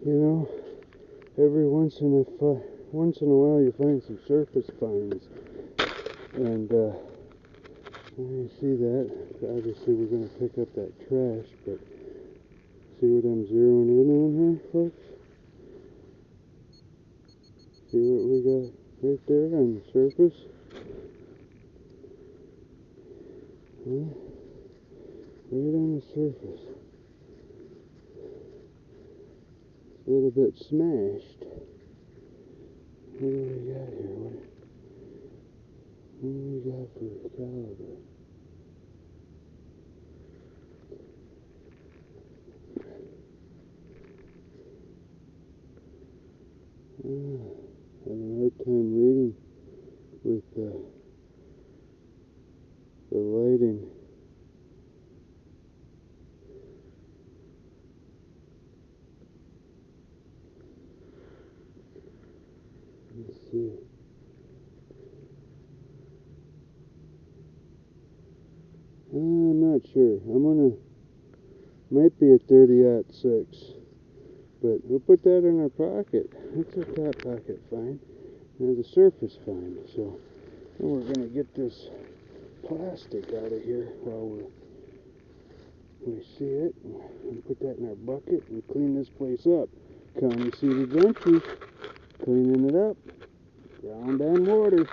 You know, every once in a while you find some surface finds, and you see that. Obviously, we're going to pick up that trash, but see what I'm zeroing in on here, folks? See what we got right there on the surface? Huh? Right on the surface. It's a little bit smashed. What do we got here? What do we got for caliber? Having a hard time reading with the lighting. Let's see. I'm not sure. Might be a 30-06, but we'll put that in our pocket. That's a top pocket find. There's a surface find, so we're gonna get this plastic out of here while we see it, and put that in our bucket and clean this place up. County Seat Adventures, cleaning it up, ground and water.